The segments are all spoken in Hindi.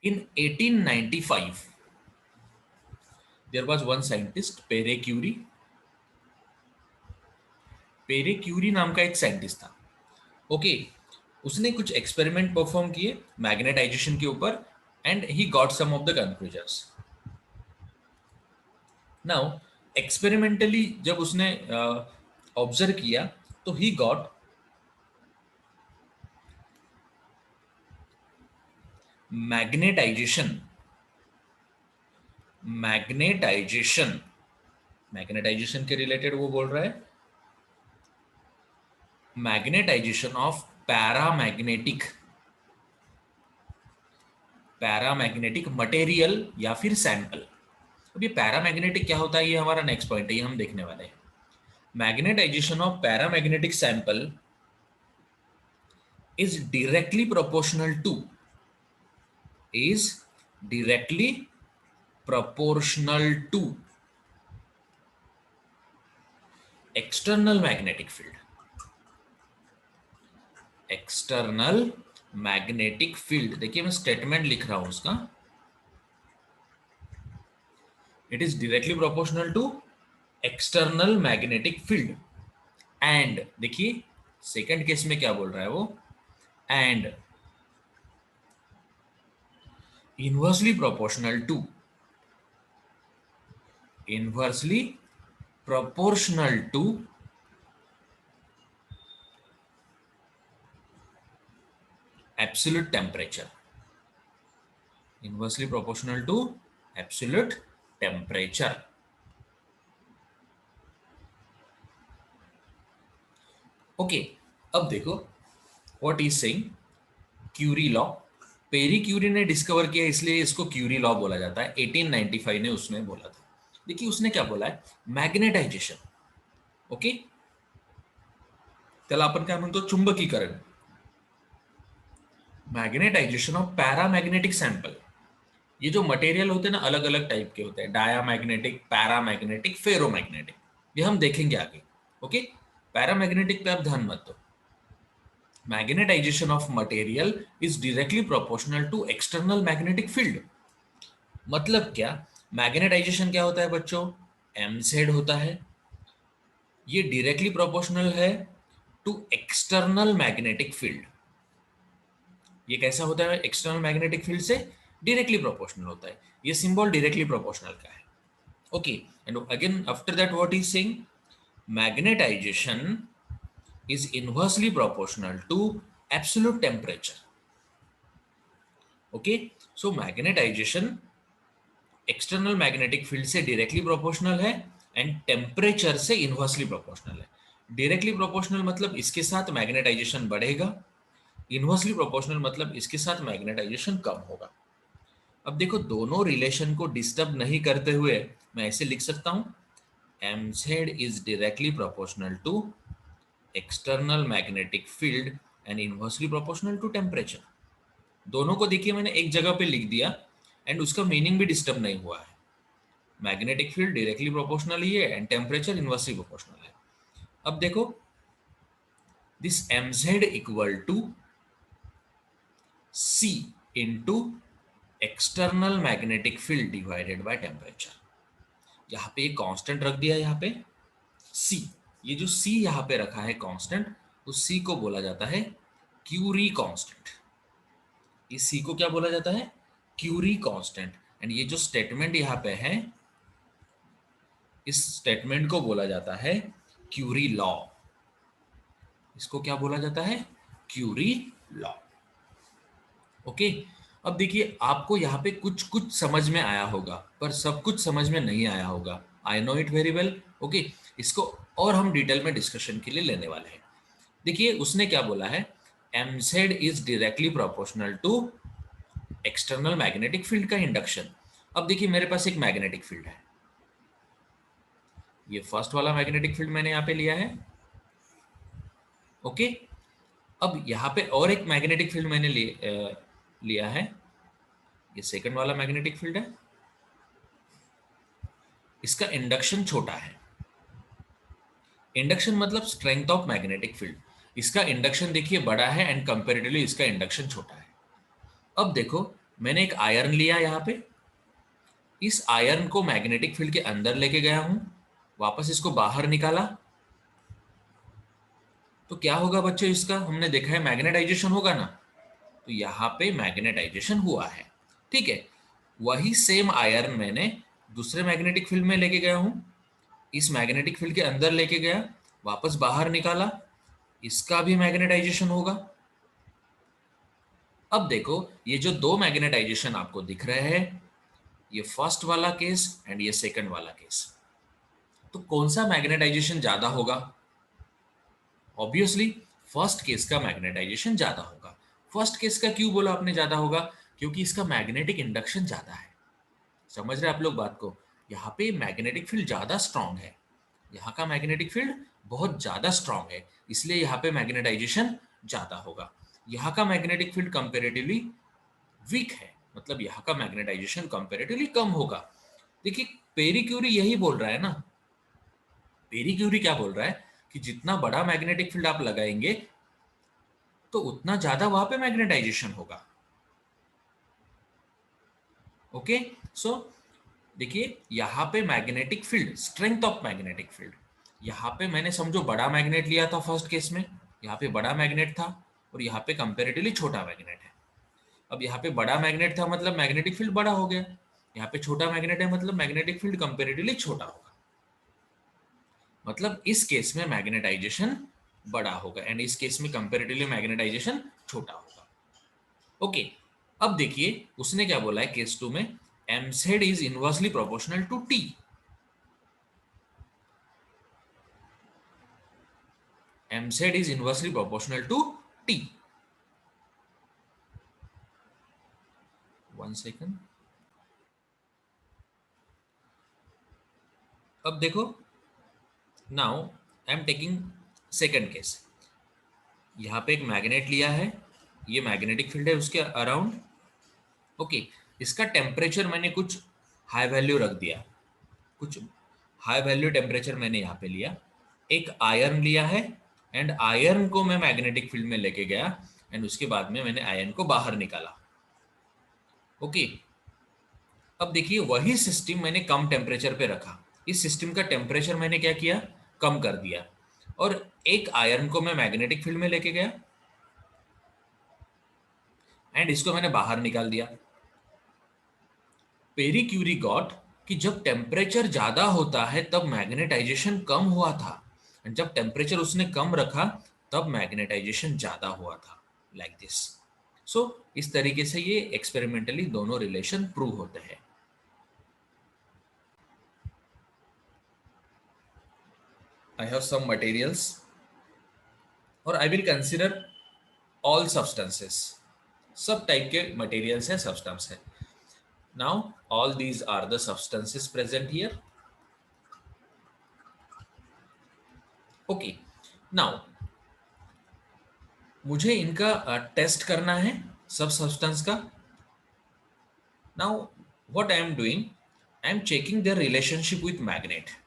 In 1895, there was one scientist, पेरे क्यूरी. पेरे क्यूरी नाम का एक साइंटिस्ट था. ओके, उसने कुछ एक्सपेरिमेंट परफॉर्म किए मैग्नेटाइजेशन के ऊपर and he got some of the conclusions. Now experimentally जब उसने ऑब्जर्व किया तो he got magnetization. Magnetization magnetization के रिलेटेड वो बोल रहा है मैग्नेटाइजेशन ऑफ पैरामैग्नेटिक मटेरियल या फिर सैंपल. अब ये पैरामैग्नेटिक क्या होता है, ये हमारा नेक्स्ट पॉइंट है, ये हम देखने वाले हैं. Magnetization of paramagnetic sample is directly proportional to is directly proportional to external magnetic field. External magnetic field, देखिए मैं स्टेटमेंट लिख रहा हूं उसका. It is directly proportional to external magnetic field. And देखिए सेकंड केस में क्या बोल रहा है वो, and inversely proportional to absolute temperature. Inversely proportional to absolute temperature. Okay, अब देखो what is saying Curie law. Pierre Curie ने डिस्कवर किया इसलिए इसको क्यूरी लॉ बोला जाता है. 1895 ने उसने बोला था. देखिए उसने क्या बोला है, मैग्नेटाइजेशन. ओके, त्याला आपण काय म्हणतो, चुंबकीकरण. Magnetization of paramagnetic sample. ये जो मटेरियल होते हैं ना अलग अलग टाइप के होते हैं, डायामैग्नेटिक, पैरामैग्नेटिक, फेरोमैग्नेटिक, ये हम देखेंगे आगे. ओके, पैरामैग्नेटिक पे आप ध्यान मत दो. Magnetization of material is directly proportional to external magnetic field. मतलब क्या, मैग्नेटाइजेशन क्या होता है बच्चों, mz होता है. ये डायरेक्टली प्रोपोर्शनल है टू एक्सटर्नल मैग्नेटिक फील्ड. ये कैसा होता है, एक्सटर्नल मैग्नेटिक फील्ड से डायरेक्टली प्रोपोर्शनल होता है. ये सिंबल डायरेक्टली प्रोपोर्शनल का है. Okay, and again after that what is saying, magnetization is inversely proportional to absolute temperature. Okay, so magnetization external magnetic field से directly proportional है and temperature से inversely proportional है. directly proportional मतलब इसके साथ magnetization बढ़ेगा, inversely proportional मतलब इसके साथ magnetization कम होगा. अब देखो दोनों रिलेशन को डिस्टर्ब नहीं करते हुए मैं ऐसे लिख सकता हूं, mz is directly proportional to external magnetic field and inversely proportional to temperature. दोनों को देखिए मैंने एक जगह पे लिख दिया एंड उसका मीनिंग भी डिस्टर्ब नहीं हुआ है. मैग्नेटिक फील्ड डायरेक्टली प्रोपोर्शनल ही है एंड टेम्परेचर इनवर्सली प्रोपोर्शनल है. अब देखो this mz equal to c into external magnetic field divided by temperature. यहाँ पे कांस्टेंट रख दिया, यहाँ पे c, ये जो C यहाँ पे रखा है कांस्टेंट, उस C को बोला जाता है क्यूरी कांस्टेंट. इस C को क्या बोला जाता है, क्यूरी कांस्टेंट. एंड ये जो स्टेटमेंट यहाँ पे है, इस स्टेटमेंट को बोला जाता है क्यूरी लॉ. इसको क्या बोला जाता है, क्यूरी लॉ. ओके, अब देखिए आपको यहाँ पे कुछ कुछ समझ में आया होगा पर सब कुछ समझ में नहीं आया होगा. I know it very well. Okay, इसको और हम डिटेल में डिस्कशन के लिए लेने वाले हैं. देखिए उसने क्या बोला है, mz is directly proportional to external magnetic field का इंडक्शन. अब देखिए मेरे पास एक मैग्नेटिक फील्ड है, ये फर्स्ट वाला मैग्नेटिक फील्ड मैंने यहाँ पे लिया है. ओके, अब यहाँ पे और एक मैग्नेटिक फील्ड मैंने लिया है, ये सेकंड वाला मैग्नेटिक फील्ड है. इसका इंडक्शन छोटा है. इंडक्शन मतलब स्ट्रेंथ ऑफ मैग्नेटिक फील्ड. इसका इंडक्शन देखिए बड़ा है एंड कंपैरेटिवली इसका इंडक्शन छोटा है. अब देखो मैंने एक आयरन लिया यहाँ पे, इस आयरन को मैग्नेटिक फील्ड के अंदर लेके गया हूं, वापस इसको बाहर निकाला, तो क्या होगा बच्चों, इसका हमने देखा है मैग्नेटाइजेशन होगा ना, तो यहाँ पे मैग्नेटाइजेशन हुआ है। ठीक है, वही सेम आयरन मैंने दूसरे मैग्नेटिक फील्ड में लेके गया हूं, इस मैग्नेटिक फील्ड के अंदर लेके गया, वापस बाहर निकाला, इसका भी मैग्नेटाइजेशन होगा। अब देखो, ये जो दो मैग्नेटाइजेशन आपको दिख रहे हैं, ये फर्स्ट वाला केस एंड ये सेकंड वाला केस, तो कौन सा मैग्नेटाइजेशन ज्यादा होगा? ऑब्वियसली फर्स्ट केस का मैग्नेटाइजेशन ज्यादा होगा। फर्स्ट केस का क्यों बोला आपने ज्यादा होगा? क्योंकि इसका मैग्नेटिक इंडक्शन ज्यादा है। समझ रहे आप लोग बात को? यहाँ पे मैग्नेटिक फील्ड ज्यादा स्ट्रांग है, यहाँ का मैग्नेटिक फील्ड बहुत ज्यादा स्ट्रांग है, इसलिए यहाँ पे मैग्नेटाइजेशन ज्यादा होगा। यहाँ का मैग्नेटिक फील्ड कंपेरेटिवली वीक है, मतलब यहाँ का मैग्नेटाइजेशन कंपेरेटिवली कम होगा। देखिए, पेरी क्यूरी यही बोल रहा है ना, पेरी क्यूरी क्या बोल रहा है कि जितना बड़ा मैग्नेटिक फील्ड आप लगाएंगे तो उतना ज्यादा वहां पे मैग्नेटाइजेशन होगा। ओके, सो देखिए यहाँ पे magnetic field, strength of magnetic field, यहाँ पे मैंने समझो बड़ा मैग्नेट लिया था फर्स्ट केस में, यहाँ पे बड़ा मैग्नेट था और यहाँ पे कंपेरेटिवली छोटा मैग्नेट है। अब यहाँ पे बड़ा मैग्नेट था मतलब मैग्नेटिक फील्ड बड़ा हो गया, यहाँ पे छोटा मैग्नेट है मतलब मैग्नेटिक फील्ड कंपेरेटिवली छोटा होगा, मतलब इस केस में मैग्नेटाइजेशन बड़ा होगा एंड इस केस में कंपेरेटिवली मैग्नेटाइजेशन छोटा होगा। ओके, अब देखिए उसने क्या बोला है केस 2 में, mz is inversely proportional to t। mz is inversely proportional to t। One second, अब देखो, now I am taking second case, यहाँ पे एक मैग्नेट लिया है, ये मैग्नेटिक फील्ड है उसके अराउंड। ओके, इसका टेम्परेचर मैंने कुछ हाई वैल्यू रख दिया, कुछ हाई वैल्यू टेम्परेचर मैंने यहाँ पे लिया, एक आयरन लिया है एंड आयरन को मैं मैग्नेटिक फील्ड में लेके गया एंड उसके बाद में मैंने आयरन को बाहर निकाला। ओके, अब देखिए वही सिस्टम मैंने कम टेम्परेचर पे रखा, इस सिस्टम का टेम्परेचर मैंने क्या किया, कम कर दिया, और एक आयरन को मैं मैग्नेटिक फील्ड में लेके गया एंड इसको मैंने बाहर निकाल दिया। पेरी क्यूरी गॉट कि जब टेम्परेचर ज्यादा होता है तब मैग्नेटाइजेशन कम हुआ था, जब टेम्परेचर उसने कम रखा तब मैग्नेटाइजेशन ज्यादा हुआ था, लाइक दिस। सो इस तरीके से ये एक्सपेरिमेंटली दोनों रिलेशन प्रूव होते हैं। I have some materials और I will consider all substances, सब टाइप के materials है, substance है। Now all these are the substances present here। Okay, now मुझे इनका टेस्ट करना है सब सब्सटेंस का। Now what I am doing, I am checking their relationship with magnet।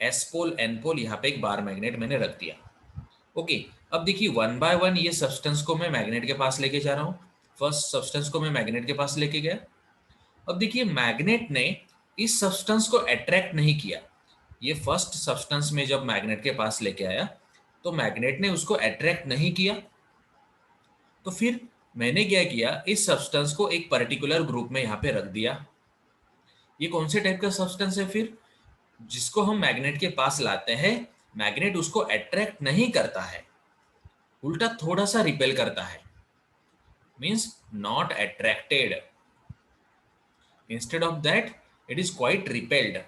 S pole N pole, यहाँ पे एक बार मैग्नेट मैंने रख दिया। ओके, अब देखिए वन बाय वन ये सब्सटेंस को मैं मैग्नेट के पास लेके जा रहा हूँ। फर्स्ट सब्सटेंस को मैं मैग्नेट के पास लेके गया। अब देखिए मैग्नेट ने इस सब्सटेंस को अट्रैक्ट नहीं किया, ये फर्स्ट सब्सटेंस में जब मैग्नेट के पास लेके आया तो मैग्नेट ने उसको अट्रैक्ट नहीं किया, तो फिर मैंने क्या किया, इस सब्सटेंस को एक पर्टिकुलर ग्रुप में यहाँ पे रख दिया। ये कौन से टाइप का सब्सटेंस है फिर, जिसको हम मैग्नेट के पास लाते हैं, मैग्नेट उसको अट्रैक्ट नहीं करता है, उल्टा थोड़ा सा रिपेल करता है, means not attracted, instead of that it is quite repelled,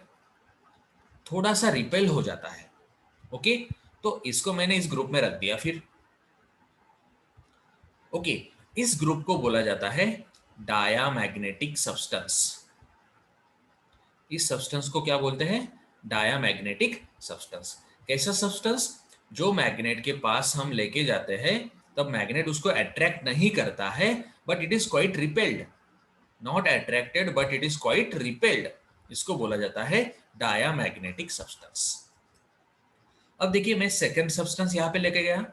थोड़ा सा रिपेल हो जाता है। ओके, तो इसको मैंने इस ग्रुप में रख दिया फिर। ओके, इस ग्रुप को बोला जाता है डायामैग्नेटिक सब्सटेंस। इस सब्सटेंस को क्या बोलते हैं, डायामैग्नेटिक सब्सटेंस। कैसा सब्सटेंस, जो मैग्नेट के पास हम लेके जाते हैं तब मैग्नेट उसको अट्रैक्ट नहीं करता है, but it is quite repelled, not attracted but it is quite repelled, इसको बोला जाता है डायामैग्नेटिक सब्सटेंस। अब देखिए मैं सेकंड सब्सटेंस यहाँ पे लेके गया,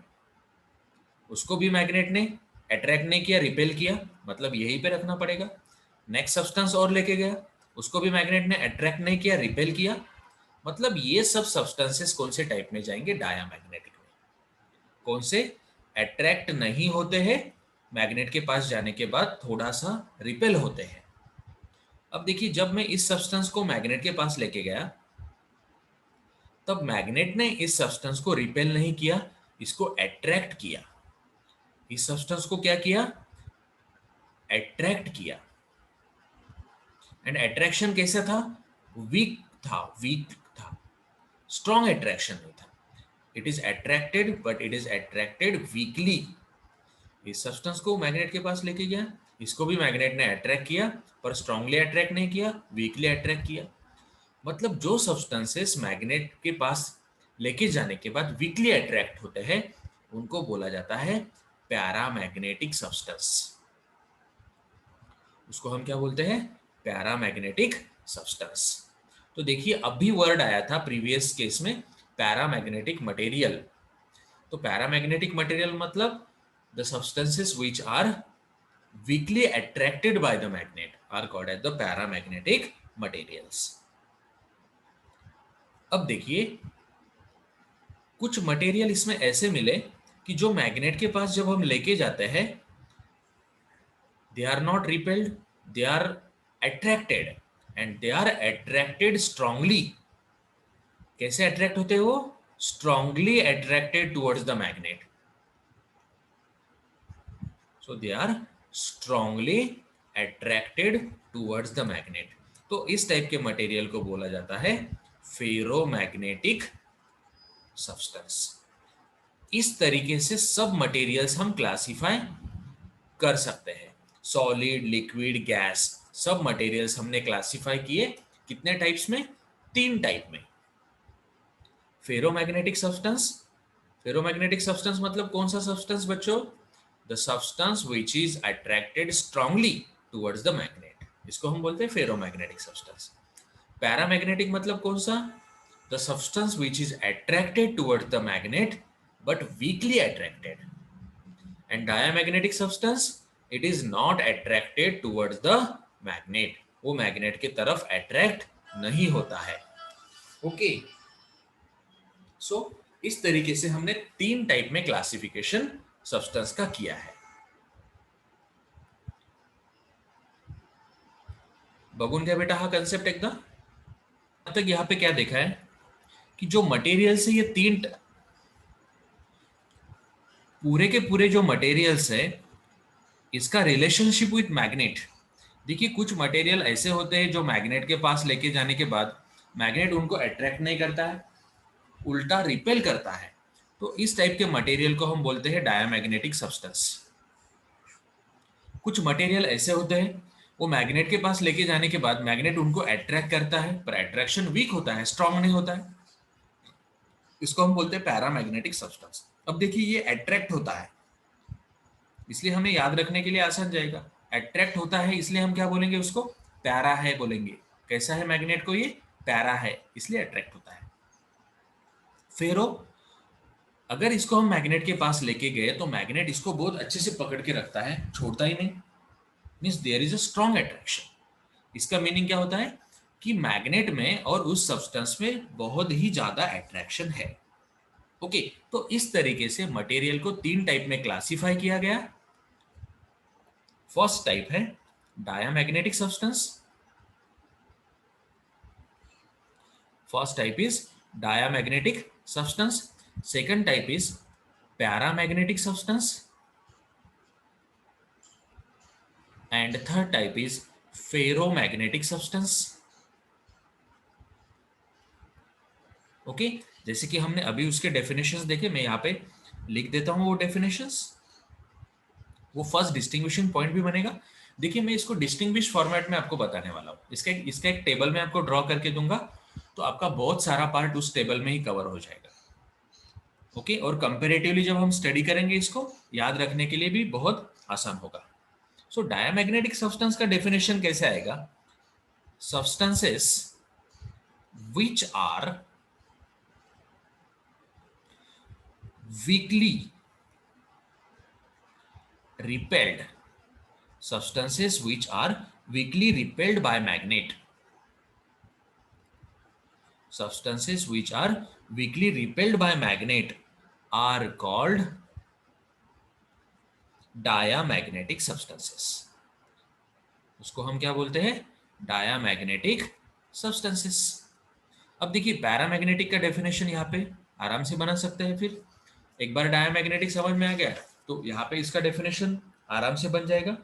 उसको भी मैग्नेट ने अट्रैक्ट नहीं किया, रिपेल किया, मतलब यहीं पे रखना पड़ेगा। नेक्स्ट सब्सटेंस और लेके गया, उसको भी मैग्नेट ने अट्रैक्ट नहीं किया, रिपेल किया, मतलब ये सब सब्सटेंसेस कौन से टाइप में जाएंगे, डायामैग्नेटिक में। कौन से? अट्रैक्ट नहीं होते हैं, मैग्नेट के पास जाने के बाद थोड़ा सा रिपेल होते हैं। अब देखिए, जब मैं इस सब्सटेंस को मैग्नेट के पास लेके गया, तब मैग्नेट ने इस सब्सटेंस को रिपेल नहीं किया, इसको अट्रैक्ट किया। इस सब्सटेंस को क्या किया? अट्रैक्ट किया। एंड अट्रैक्शन कैसा था? वीक था, वीक था, स्ट्रॉन्ग अट्रैक्शन नहीं था। It is attracted, but it is attracted weekly. इस सब्सटेंस को मैग्नेट के पास लेके गया, इसको भी मैग्नेट ने अट्रैक्ट किया, पर स्ट्रांगली अट्रैक्ट नहीं किया, वीकली अट्रैक्ट किया। मतलब जो सब्सटेंसेस मैग्नेट के पास लेके जाने के बाद वीकली अट्रैक्ट होते हैं, उनको बोला जाता है पैरामैग्नेटिक सब्सटेंस। उसको हम क्या बोलते हैं? Paramagnetic substance. तो देखिए, अभी वर्ड आया था प्रीवियस केस में, पैरामैग्नेटिक मटेरियल। तो पैरामैग्नेटिक मटेरियल मतलब the substances which are weakly attracted by the magnet are called as the paramagnetic materials. अब देखिए, कुछ मटेरियल इसमें ऐसे मिले कि जो मैग्नेट के पास जब हम लेके जाते हैं, they are not repelled, they are attracted, and they are attracted strongly. कैसे अट्रैक्ट होते हैं वो? Strongly attracted towards the magnet. So they are strongly attracted towards the magnet. तो इस टाइप के मटेरियल को बोला जाता है फेरोमैग्नेटिक सब्सटेंस। इस तरीके से सब मटेरियल्स हम क्लासिफाई कर सकते हैं। सॉलिड, लिक्विड, गैस, सब मटेरियल्स हमने क्लासिफाई किए कितने टाइप्स में? 3 टाइप में। फेरोमैग्नेटिक सब्सटेंस, फेरोमैग्नेटिक सब्सटेंस मतलब कौन सा सब्सटेंस बच्चों? The substance which is attracted strongly towards the magnet, इसको हम बोलते हैं फेरोमैग्नेटिक सब्सटेंस। पैरामैग्नेटिक मतलब कौन सा? The substance which is attracted towards the magnet but weekly attracted. And diamagnetic substance, it is not attracted towards the magnet, वो मैग्नेट की तरफ अट्रैक्ट नहीं होता है। ओके, सो इस तरीके से हमने 3 टाइप में क्लासिफिकेशन सब्सटेंस का किया है। बघून घ्या बेटा हा कंसेप्ट एकदा। अब तक यहाँ पे क्या देखा है कि जो मटेरियल से ये 3 पूरे के पूरे जो मटेरियल्स है, इसका रिलेशनशिप विथ मैग्नेट। देखिए, कुछ मटेरियल ऐसे होते हैं जो मैग्नेट के पास लेके जाने के बाद मैग्नेट उनको अट्रैक्ट नहीं करता है, उल्टा रिपेल करता है। तो इस टाइप के मटेरियल को हम बोलते हैं डायामैग्नेटिक सब्सटेंस। कुछ मटेरियल ऐसे होते हैं, वो मैग्नेट के पास लेके जाने के बाद मैग्नेट उनको अट्रैक्ट करता है, पर अट्रैक्शन वीक होता है, स्ट्रांग नहीं होता है, इसको हम बोलते हैं पैरामैग्नेटिक सब्सटेंस। अब देखिए, ये अट्रैक्ट होता है, इसलिए हमें याद रखने के लिए आसान जाएगा। अट्रैक्ट होता है इसलिए हम क्या बोलेंगे? उसको पैरा है बोलेंगे। कैसा है मैग्नेट को? ये पैरा है, इसलिए अट्रैक्ट होता है। फेरो, अगर इसको हम मैग्नेट के पास लेके गए तो मैग्नेट इसको बहुत अच्छे से पकड़ के रखता है, छोड़ता ही नहीं। Means there is a strong attraction. इसका मीनिंग क्या होता है कि मैग्नेट में और उस सब्सटेंस में बहुत ही ज्यादा अट्रैक्शन है। ओके, तो इस तरीके से मटेरियल को 3 टाइप में क्लासिफाई किया गया। फर्स्ट टाइप है diamagnetic substance. First type is diamagnetic substance. Second type is paramagnetic substance. And third type is ferromagnetic substance. Okay, जैसे कि हमने अभी उसके डेफिनेशंस देखे, मैं यहाँ पे लिख देता हूँ वो डेफिनेशंस। वो फर्स्ट डिस्टिंग्विशिंग पॉइंट भी बनेगा। देखिए, मैं इसको डिस्टिंग्विश फॉर्मेट में आपको बताने वाला हूँ। इसका एक टेबल में आपको ड्रॉ करके दूंगा, तो आपका बहुत सारा पार्ट उस टेबल में ही कवर हो जाएगा। ओके, और कंपेरेटिवली जब हम स्टडी करेंगे, इसको याद रखने के लिए भी बहुत आसान होगा। सो डायामैग्नेटिक सब्सटेंस का डेफिनेशन कैसे आएगा? Substances which are weakly repelled, substances which are weakly repelled by magnet. Substances which are weakly repelled by magnet are called diamagnetic substances. उसको हम क्या बोलते हैं? Diamagnetic substances. अब देखिए पैरामैग्नेटिक का डेफिनेशन यहाँ पे आराम से बना सकते हैं. फिर एक बार डायामैग्नेटिक समझ में आ गया तो यहाँ पे इसका डेफिनेशन आराम से बन जाएगा.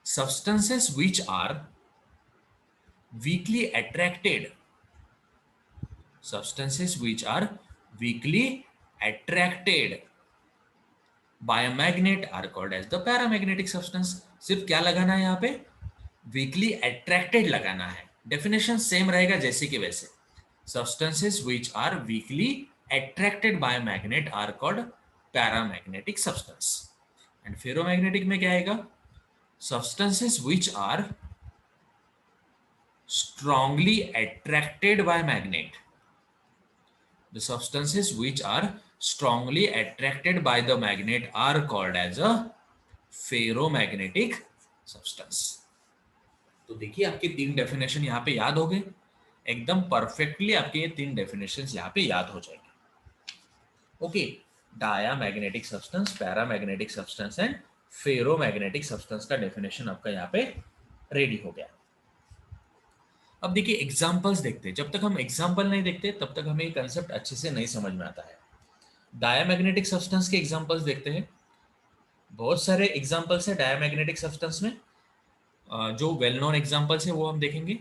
Substances which are weakly attracted, substances which are weakly attracted by a magnet are called as the paramagnetic substance. सिर्फ क्या लगाना है यहाँ पे? weakly attracted लगाना है. डेफिनेशन सेम रहेगा जैसे कि वैसे. substances which are weakly attracted by a magnet are called paramagnetic substance. and ferromagnetic में क्या आएगा? substances which are strongly attracted by magnet. The substances which are strongly attracted by the magnet are called as a ferromagnetic substance. तो देखिए आपके तीन डेफिनेशन यहाँ पे याद हो गए. एकदम परफेक्टली आपके ये तीन डेफिनेशंस यहाँ पे याद हो जाएंगे. Okay, diamagnetic substance, paramagnetic substance and ferromagnetic substance का डेफिनेशन आपका यहाँ पे रेडी हो गया. अब देखिए एग्जाम्पल्स देखते हैं. जब तक हम एग्जाम्पल नहीं देखते तब तक हमें ये कंसेप्ट अच्छे से नहीं समझ में आता है. डायामैग्नेटिक सब्सटेंस के एग्जाम्पल्स देखते हैं. बहुत सारे एग्जाम्पल्स है डायामैग्नेटिक सब्सटेंस में. जो वेल नोन एग्जाम्पल्स है वो हम देखेंगे.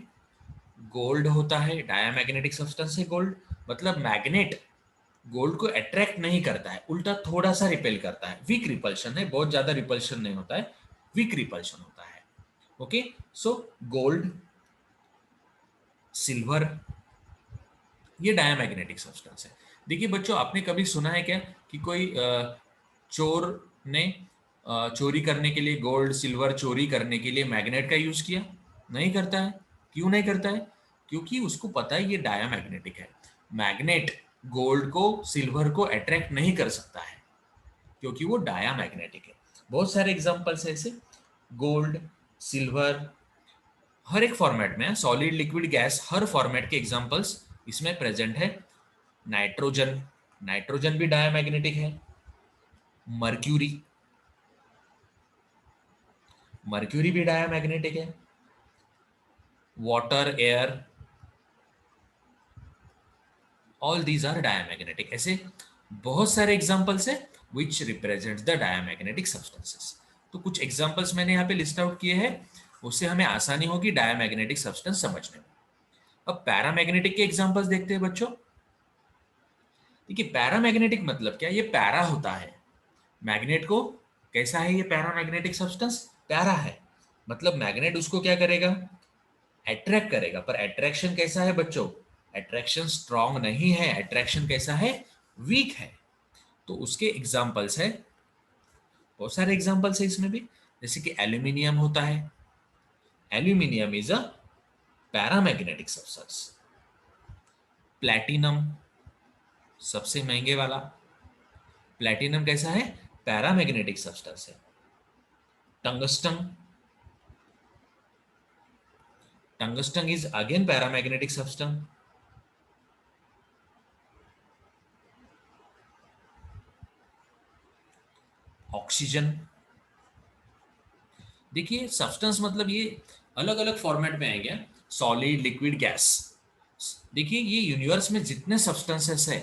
गोल्ड होता है, डायामैग्नेटिक सब्सटेंस है गोल्ड. मतलब मैग्नेट गोल्ड को अट्रैक्ट नहीं करता है, उल्टा थोड़ा सा रिपेल करता है. वीक रिपल्शन है, बहुत ज्यादा रिपल्शन नहीं होता है, वीक रिपल्शन होता है. ओके, सो गोल्ड, सिल्वर, ये डायामैग्नेटिक सब्सटेंस है. देखिए बच्चों, आपने कभी सुना है क्या कि कोई चोर ने चोरी करने के लिए, गोल्ड सिल्वर चोरी करने के लिए मैग्नेट का यूज किया? नहीं करता है. क्यों नहीं करता है? क्योंकि उसको पता है ये डायामैग्नेटिक है. मैग्नेट गोल्ड को, सिल्वर को अट्रैक्ट नहीं कर सकता है क्योंकि वो डायामैग्नेटिक है. बहुत सारे एग्जांपल्स है ऐसे. गोल्ड, सिल्वर, हर एक फॉर्मेट में, सॉलिड, लिक्विड, गैस, हर फॉर्मेट के एग्जांपल्स इसमें प्रेजेंट है. नाइट्रोजन, नाइट्रोजन भी डायामैग्नेटिक है. मर्क्यूरी, मर्क्यूरी भी डायामैग्नेटिक है. Water, air, all these are diamagnetic. ऐसे बहुत सारे एग्जांपल्स है which represents the diamagnetic substances. तो कुछ एग्जांपल्स मैंने यहाँ पे लिस्ट आउट किए हैं, उससे हमें आसानी होगी डायामैग्नेटिक सब्सटेंस समझने में. अब पैरामैग्नेटिक के एग्जांपल्स देखते हैं बच्चों. देखिए पैरामैग्नेटिक मतलब क्या? ये पैरा होता है. मैग्नेट को कैसा है ये पैरामैग्नेटिक सब्सटेंस? पैरा है. मतलब मैग्नेट उसको क्या करेगा? अट्रैक्ट करेगा. पर अट्रैक्शन कैसा है बच्चों? अट्रैक्शन स्ट्रांग नहीं है. अट्रैक्शन कैसा है? वीक है. तो उसके एग्जांपल्स है, बहुत सारे एग्जांपल्स है इसमें भी. जैसे कि एल्यूमिनियम होता है. Aluminium is a paramagnetic substance. Platinum, सबसे महंगे वाला, प्लैटिनम कैसा है? पैरामैग्नेटिक सब्सटेंस है. Tungsten, tungsten is again paramagnetic substance. Oxygen. देखिए सब्सटेंस मतलब ये अलग अलग फॉर्मेट में आएंगे. Solid, liquid, gas. देखिए ये यूनिवर्स में जितने सब्सटेंसेस है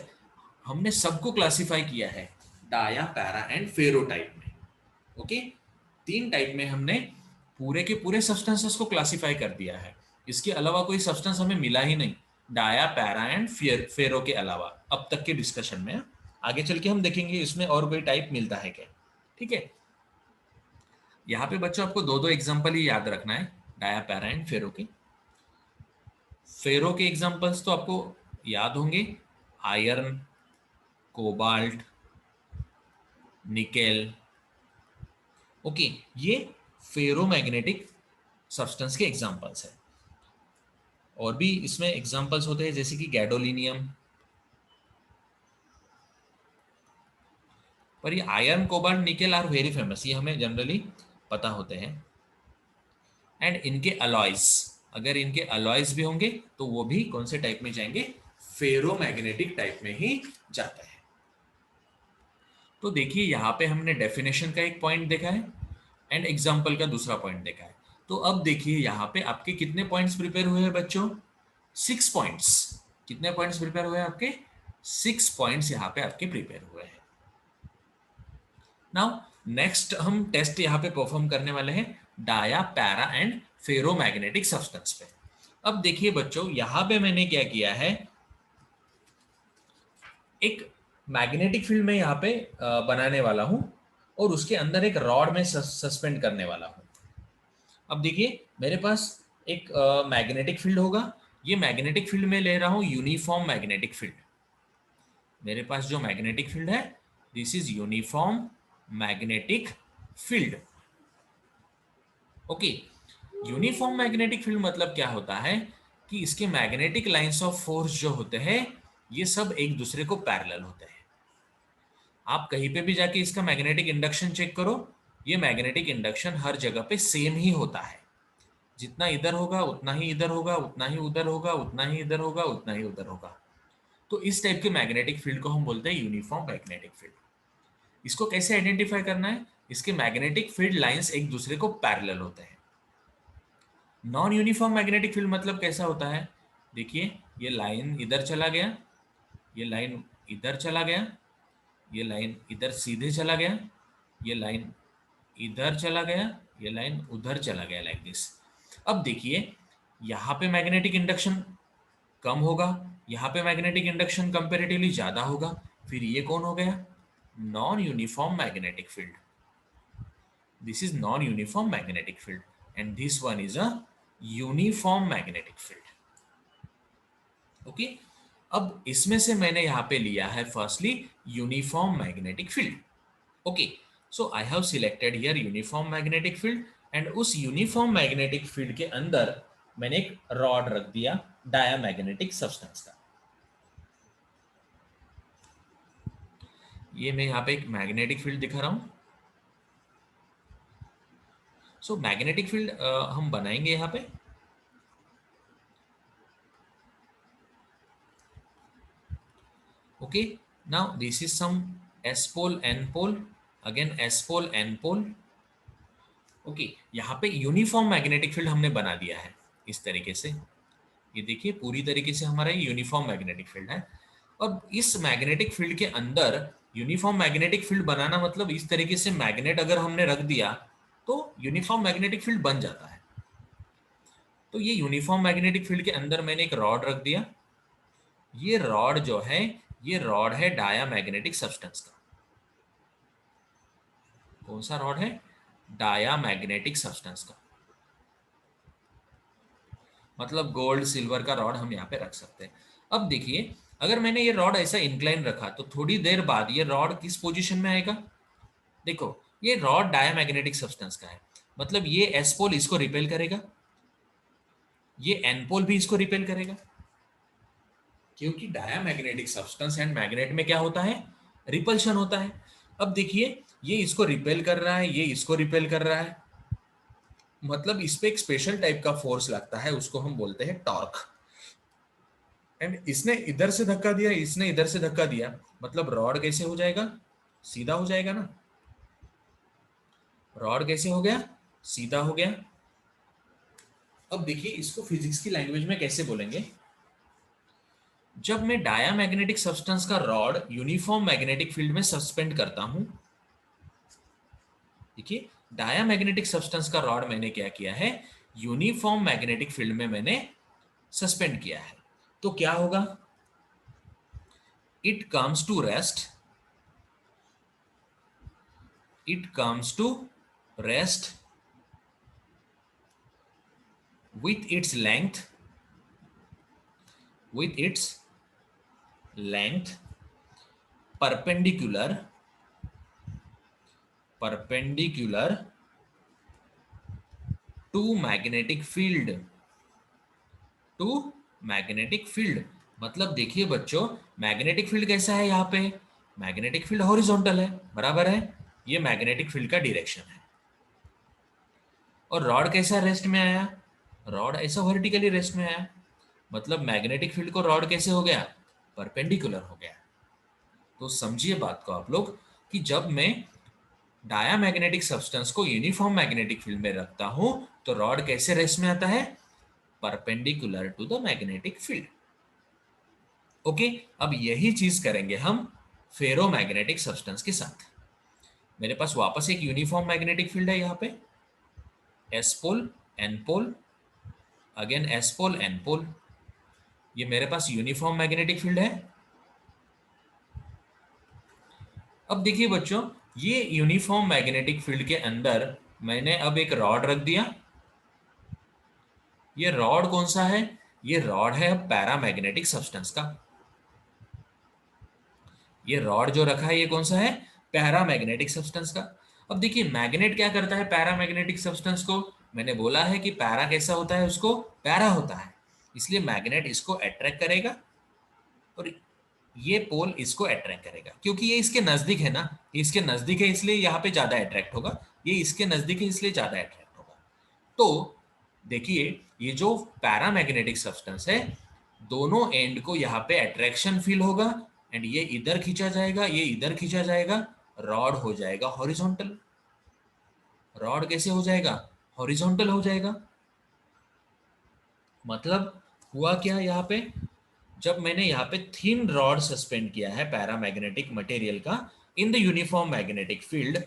हमने सबको क्लासिफाई किया है dia, para and ferro type में. ओके, तीन टाइप में हमने पूरे के पूरे सब्सटेंसेस को क्लासिफाई कर दिया है. इसके अलावा कोई सब्सटेंस हमें मिला ही नहीं डाया, पैरा एंड फेरो के अलावा अब तक के डिस्कशन में. आगे चल के हम देखेंगे इसमें और कोई टाइप मिलता है क्या. ठीक है, यहाँ पे बच्चों आपको दो दो एग्जांपल ही याद रखना है डाया, पैरा एंड फेरो के. फेरो के एग्जांपल्स तो आपको याद होंगे. Iron, cobalt, nickel. ओके, ये फेरोमैग्नेटिक सब्सटेंस के एग्जांपल्स है. और भी इसमें एग्जांपल्स होते हैं जैसे कि गैडोलिनियम. पर ये iron, cobalt, nickel are very famous. ये हमें जनरली पता होते हैं, एंड इनके अलॉयज, अगर इनके अलॉयज भी होंगे तो वो भी कौन से टाइप में जाएंगे, फेरोमैग्नेटिक टाइप में ही जाता है। तो देखिए यहाँ पे हमने डेफिनेशन का एक पॉइंट देखा है एंड एग्जाम्पल का दूसरा पॉइंट देखा है। तो अब देखिए यहाँ पे आपके कितने पॉइंट्स प्रिपेयर हुए हैं बच्चों, 6 पॉइंट्स। कितने पॉइंट्स प्रिपेयर हुए हैं आपके, 6 पॉइंट्स यहाँ पे आपके प्रिपेयर हुए हैं। नाउ नेक्स्ट हम टेस्ट यहाँ पे परफॉर्म करने वाले हैं dia, para and ferromagnetic substance पे। अब देखिए बच्चों यहाँ पे मैंने क्या किया है, एक मैग्नेटिक फील्ड में यहाँ पे बनाने वाला हूं और उसके अंदर एक रॉड में सस्पेंड करने वाला हूं। अब देखिए मेरे पास एक मैग्नेटिक फील्ड होगा, ये मैग्नेटिक फील्ड में ले रहा हूं यूनिफॉर्म मैग्नेटिक फील्ड। मेरे पास जो मैग्नेटिक फील्ड है, this is uniform magnetic field. Okay, uniform magnetic field मतलब क्या होता है कि इसके मैग्नेटिक लाइंस ऑफ फोर्स जो होते हैं ये सब एक दूसरे को पैरेलल होते हैं। आप कहीं पे भी जाके इसका मैग्नेटिक इंडक्शन चेक करो, ये मैग्नेटिक इंडक्शन हर जगह पे सेम ही होता है। जितना इधर होगा उतना ही इधर होगा, उतना ही उधर होगा, उतना ही इधर होगा, उतना ही उधर होगा। तो इस टाइप के मैग्नेटिक फील्ड को हम बोलते हैं यूनिफॉर्म मैग्नेटिक फील्ड। इसको कैसे आइडेंटिफाई करना है, इसके मैग्नेटिक फील्ड लाइंस एक दूसरे को पैरेलल होते हैं। नॉन यूनिफॉर्म मैग्नेटिक फील्ड मतलब कैसा होता है, देखिए ये लाइन इधर चला गया, ये लाइन इधर चला गया, ये लाइन इधर सीधे चला गया, ये लाइन इधर चला गया, ये लाइन उधर चला गया, लाइक दिस। अब देखिए यहाँ पे मैग्नेटिक इंडक्शन कम होगा, यहाँ पे मैग्नेटिक इंडक्शन कंपेरेटिवली ज्यादा होगा, फिर ये कौन हो गया, non uniform magnetic field. This is non uniform magnetic field and this one is a uniform magnetic field. Okay, अब इसमें से मैंने यहाँ पे लिया है firstly uniform magnetic field. Okay, so I have selected here uniform magnetic field and उस यूनिफॉर्म मैग्नेटिक फील्ड के अंदर मैंने एक रॉड रख दिया डायामैग्नेटिक सब्सटेंस का। ये मैं यहाँ पे एक मैग्नेटिक फील्ड दिखा रहा हूं। सो मैग्नेटिक फील्ड हम बनाएंगे यहाँ पे। Okay, now this is some S pole N pole, again S pole N pole. Okay, यहाँ पे यूनिफॉर्म मैग्नेटिक फील्ड हमने बना दिया है इस तरीके से। ये देखिए पूरी तरीके से हमारा यूनिफॉर्म मैग्नेटिक फील्ड है। अब इस मैग्नेटिक फील्ड के अंदर यूनिफॉर्म मैग्नेटिक फील्ड बनाना मतलब इस तरीके से मैग्नेट अगर हमने रख दिया तो यूनिफॉर्म मैग्नेटिक फील्ड बन जाता है। तो ये यूनिफॉर्म मैग्नेटिक फील्ड के अंदर मैंने एक रॉड रख दिया। ये रॉड जो है, ये रॉड है डायामैग्नेटिक सब्सटेंस का। कौन सा रॉड है, डायामैग्नेटिक सब्सटेंस का, मतलब गोल्ड सिल्वर का रॉड हम यहाँ पे रख सकते हैं। अब देखिए अगर मैंने ये रॉड ऐसा इंक्लाइन रखा तो थोड़ी देर बाद ये रॉड किस पोजीशन में आएगा, देखो ये रॉड डायामैग्नेटिक सब्सटेंस का है, मतलब ये एस पोल इसको रिपेल करेगा, ये एन पोल भी इसको रिपेल करेगा, क्योंकि डायामैग्नेटिक सब्सटेंस एंड मैग्नेट में क्या होता है, रिपल्शन होता है। अब देखिए ये इसको रिपेल कर रहा है, ये इसको रिपेल कर रहा है, मतलब इस पे एक स्पेशल टाइप का फोर्स लगता है, उसको हम बोलते हैं टॉर्क। एंड इसने इधर से धक्का दिया, इसने इधर से धक्का दिया, मतलब रॉड कैसे हो जाएगा, सीधा हो जाएगा ना। रॉड कैसे हो गया, सीधा हो गया। अब देखिए इसको फिजिक्स की लैंग्वेज में कैसे बोलेंगे, जब मैं डायामैग्नेटिक सब्सटेंस का रॉड यूनिफॉर्म मैग्नेटिक फील्ड में सस्पेंड करता हूं, देखिए डायामैग्नेटिक सब्सटेंस का रॉड मैंने क्या किया है, यूनिफॉर्म मैग्नेटिक फील्ड में मैंने सस्पेंड किया है, तो क्या होगा, it comes to rest, it comes to rest with its length, with its length perpendicular, perpendicular to magnetic field, to magnetic field। मतलब देखिए बच्चों मैग्नेटिक फील्ड कैसा है, यहाँ पे मैग्नेटिक फील्ड हॉरिजॉन्टल है, बराबर है, ये मैग्नेटिक फील्ड का डायरेक्शन है। और रॉड कैसा रेस्ट में आया, रॉड ऐसा वर्टिकली रेस्ट में आया, मतलब मैग्नेटिक फील्ड को रॉड कैसे हो गया, परपेंडिकुलर हो गया। तो समझिए बात को आप लोग कि जब मैं डायामैग्नेटिक सब्सटेंस को यूनिफॉर्म मैग्नेटिक फील्ड में रखता हूं तो रॉड कैसे रेस्ट में आता है, perpendicular to the magnetic field. Okay, अब यही चीज करेंगे हम फेरोमैग्नेटिक सब्सटेंस के साथ। मेरे पास वापस एक यूनिफॉर्म मैग्नेटिक फील्ड है यहाँ पे, S pole N pole, again S pole N pole, ये मेरे पास यूनिफॉर्म मैग्नेटिक फील्ड है। अब देखिए बच्चों, ये यूनिफॉर्म मैग्नेटिक फील्ड के अंदर मैंने अब एक रॉड रख दिया। ये रॉड कौन सा है, ये रॉड है पैरामैग्नेटिक सब्सटेंस का। ये रॉड जो रखा है ये कौन सा है, पैरामैग्नेटिक सब्सटेंस का। अब देखिए मैग्नेट क्या करता है पैरामैग्नेटिक सब्सटेंस को, मैंने बोला है कि पैरा कैसा होता है, उसको पैरा होता है, इसलिए मैग्नेट इसको अट्रैक्ट करेगा और ये पोल इसको अट्रैक्ट करेगा, क्योंकि ये इसके नजदीक है ना, ये इसके नजदीक है इसलिए यहाँ पे ज्यादा अट्रैक्ट होगा, ये इसके नजदीक है इसलिए ज्यादा अट्रैक्ट होगा। तो देखिए ये जो पैरामैग्नेटिक सब्सटेंस है, दोनों एंड को यहाँ पे अट्रैक्शन फील होगा एंड ये इधर खींचा जाएगा, ये इधर खींचा जाएगा, रॉड हो जाएगा हॉरिजॉन्टल। रॉड कैसे हो जाएगा, हॉरिजॉन्टल हो जाएगा। मतलब हुआ क्या यहाँ पे, जब मैंने यहाँ पे थिन रॉड सस्पेंड किया है पैरामैग्नेटिक मटेरियल का in the uniform magnetic field,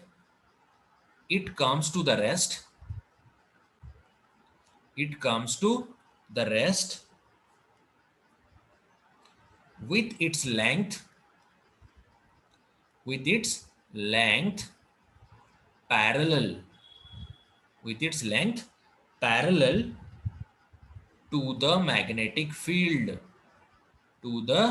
it comes to the rest, it comes to the rest with its length, with its length parallel, with its length parallel to the magnetic field, to the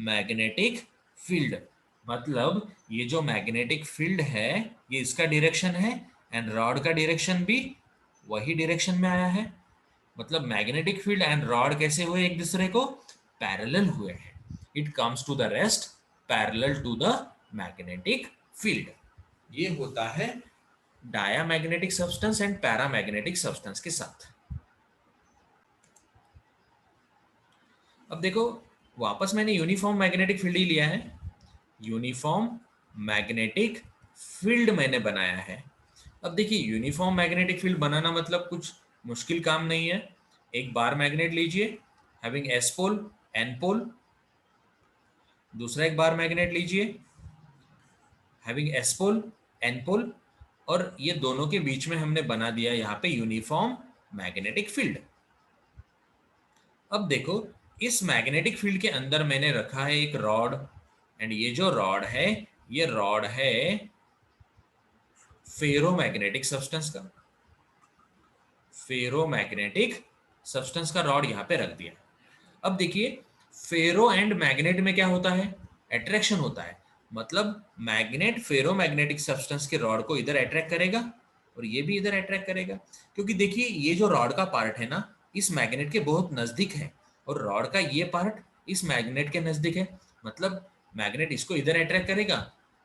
magnetic field। मतलब ये जो मैग्नेटिक फील्ड है ये इसका डायरेक्शन है एंड रॉड का डायरेक्शन भी वही डायरेक्शन में आया है। मतलब मैग्नेटिक फील्ड एंड रॉड कैसे हुए एक दूसरे को, पैरेलल हुए हैं। It comes to the rest parallel to the magnetic field. ये होता है diamagnetic substance and paramagnetic substance के साथ। अब देखो वापस मैंने यूनिफॉर्म मैग्नेटिक फील्ड ही लिया है, यूनिफॉर्म मैग्नेटिक फील्ड मैंने बनाया है। अब देखिए यूनिफॉर्म मैग्नेटिक फील्ड बनाना मतलब कुछ मुश्किल काम नहीं है। एक बार मैग्नेट लीजिए having S pole N pole, दूसरा एक बार मैग्नेट लीजिए having S pole N pole, और ये दोनों के बीच में हमने बना दिया यहाँ पे यूनिफॉर्म मैग्नेटिक फील्ड। अब देखो इस मैग्नेटिक फील्ड के अंदर मैंने रखा है एक रॉड एंड ये जो रॉड है ये रॉड है फेरोमैग्नेटिक सब्सटेंस का, फेरोमैग्नेटिक सब्सटेंस का रॉड यहाँ पे रख दिया। अब देखिए फेरो एंड मैग्नेट में क्या होता है, अट्रैक्शन होता है। मतलब मैग्नेट फेरोमैग्नेटिक सब्सटेंस के रॉड को इधर अट्रैक्ट करेगा और ये भी इधर अट्रैक्ट करेगा, क्योंकि देखिए ये जो रॉड का पार्ट है ना इस मैग्नेट के बहुत नजदीक है और रॉड का ये पार्ट इस मैग्नेट के नजदीक है। मतलब मैग्नेट इसको इधर अट्रैक्ट करेगा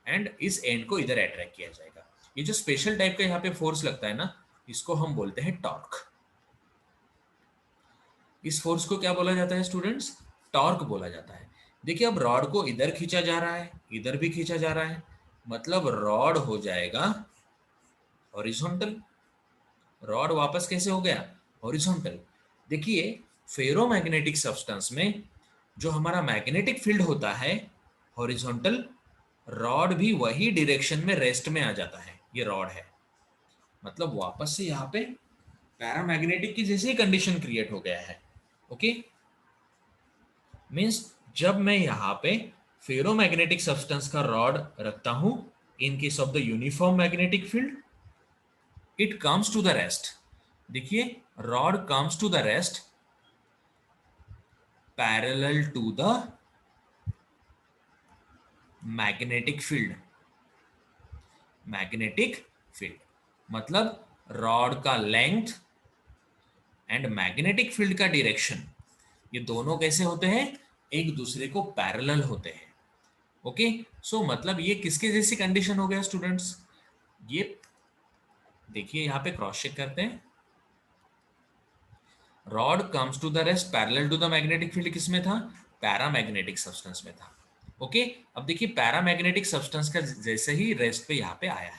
एंड इस एंड को इधर अट्रैक्ट किया जाएगा। ये जो स्पेशल टाइप का यहाँ पे फोर्स लगता है ना इसको हम बोलते हैं टॉर्क। इस फोर्स को क्या बोला जाता है स्टूडेंट्स, टॉर्क बोला जाता है। देखिए अब रॉड को इधर खींचा जा रहा है इधर भी खींचा जा रहा है, मतलब रॉड हो जाएगा हॉरिजॉन्टल। रॉड वापस कैसे हो गया, हॉरिजॉन्टल। देखिए फेरोमैग्नेटिक सब्सटेंस में जो हमारा मैग्नेटिक फील्ड होता है हॉरिजॉन्टल, रॉड भी वही डायरेक्शन में रेस्ट में आ जाता है, ये रॉड है। मतलब वापस से यहाँ पे पैरामैग्नेटिक की जैसी कंडीशन क्रिएट हो गया है। ओके मीन्स जब मैं यहाँ पे फेरोमैग्नेटिक सब्सटेंस का रॉड रखता हूं in case of the uniform magnetic field, it comes to the rest. देखिए rod comes to the rest parallel to the magnetic field, magnetic field मतलब रॉड का लेंथ एंड मैग्नेटिक फील्ड का डायरेक्शन, ये दोनों कैसे होते हैं, एक दूसरे को पैरेलल होते हैं। ओके सो मतलब ये किसके जैसी कंडीशन हो गया स्टूडेंट्स, ये देखिए यहाँ पे क्रॉस चेक करते हैं, rod comes to the rest parallel to the magnetic field, किसमें था? पैरामैग्नेटिक सब्सटेंस में था। ओके, अब देखिए पैरामैग्नेटिक सब्सटेंस का जैसे ही रेस्ट पे यहाँ पे आया है,